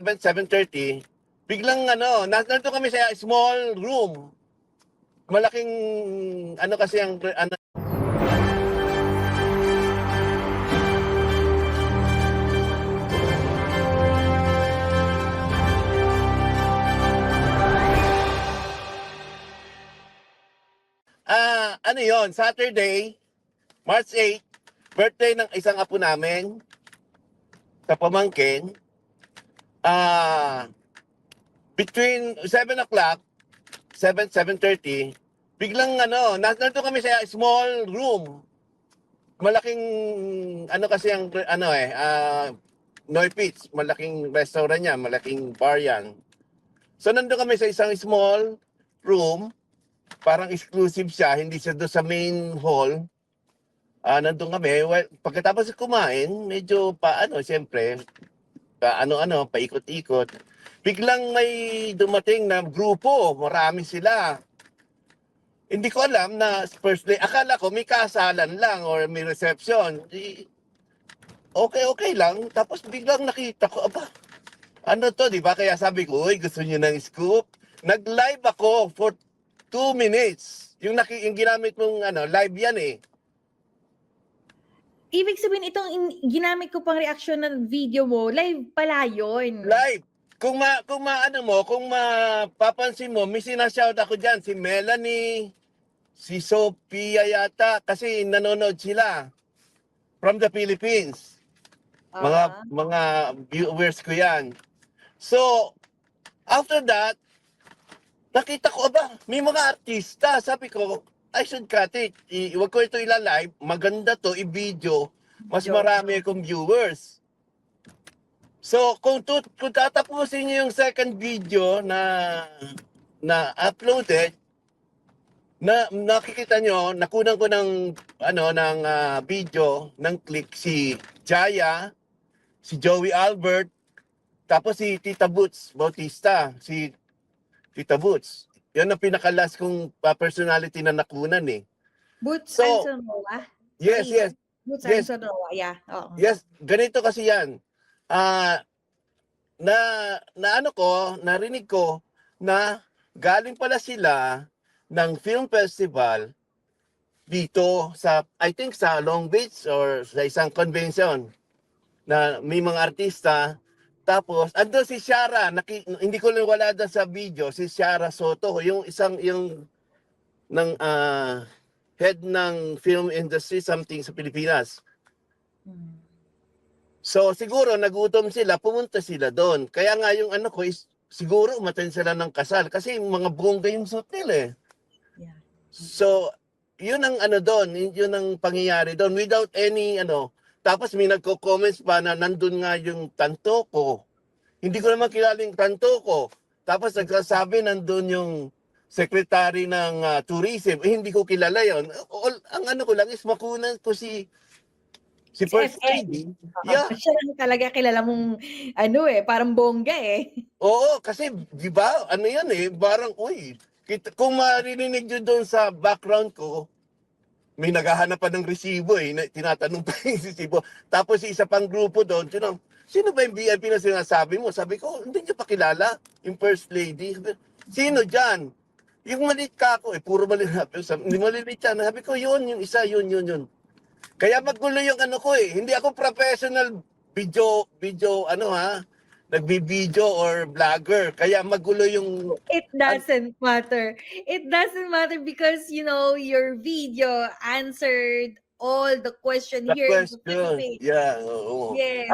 7:30, biglang nandito kami sa small room. Malaking kasi ang yon, Saturday, March 8, birthday ng isang apo namin sa pamangkin. Between 7 o'clock, 7:30, biglang nandito kami sa small room. Malaking kasi ang Noy Pitch, malaking restaurant niya, malaking bar yan. So nandito kami sa isang small room, parang exclusive siya, hindi siya doon sa main hall. Nandun kami, well, pagkatapos kumain, medyo siyempre, paikot-ikot. Biglang may dumating na grupo, marami sila. Hindi ko alam na first day, akala ko may kasalan lang or may reception. Okay lang, tapos biglang nakita ko, ano to, di ba? Kaya sabi ko, uy, gusto niyo ng scoop? Nag-live ako for 2 minutes. Yung ginamit mong live yan eh. Ibig sabihin itong ginamit ko pang reaction ng video mo, live pala yun. Live. Kung mapapansin mo, may sinashout ako dyan, si Melanie, si Sophia yata, kasi nanonood sila from the Philippines. Mga viewers ko yan. So, after that, nakita ko, may mga artista. Sabi ko, I should cut it. Huwag ko ito ilalive. Maganda to, i-video. Mas marami akong viewers. So, kung tatapusin niyo yung second video na uploaded, nakikita nyo, nakunan ko ng video, ng click si Jaya, si Joey Albert, tapos si Tita Boots Bautista, si Tita Boots. Yan ang pinakalas kong personality na nakunan eh. Boots So, Ansonoa? Yes. Boots Yes. Ansonoa, yeah. Oo. Yes, ganito kasi yan. Narinig ko na galing pala sila ng film festival dito sa, I think sa Long Beach or sa isang convention na may mga artista. Tapos, ando si Shara, hindi ko lang wala doon sa video, si Shara Soto, yung head ng film industry, something sa Pilipinas. So, siguro, nagutom sila, pumunta sila doon. Kaya nga yung is, siguro, umattend sila ng kasal. Kasi mga bongga yung suit nila eh. Yeah. So, yun ang doon, yun ang pangyayari doon. Without any, tapos may nagko-comments pa na nandun nga yung tanto ko. Hindi ko naman kilala yung tanto ko. Tapos nagsasabi nandun yung secretary ng tourism. Hindi ko kilala yon. Ang ko lang is makunan ko si First Lady. Yeah. Siya lang talaga kilala mong parang bongga eh. Oo, kasi di ba, yan eh, parang, kung marinig nyo doon sa background ko, may naghahanap pa ng resibo eh, tinatanong pa yung resibo. Tapos isa pang grupo doon, sino ba yung VIP na sinasabi mo? Sabi ko, hindi nyo pa kilala yung First Lady. Sino dyan? Yung maliit ka ako, puro maliit. Hindi maliit yan. Sabi ko, yung isa, yun. Kaya magulo yung ko eh. Hindi ako professional video, nagbi-video or vlogger. Kaya magulo yung... It doesn't matter. It doesn't matter because, your video answered all the question here. Question. Yeah, oo. Yes.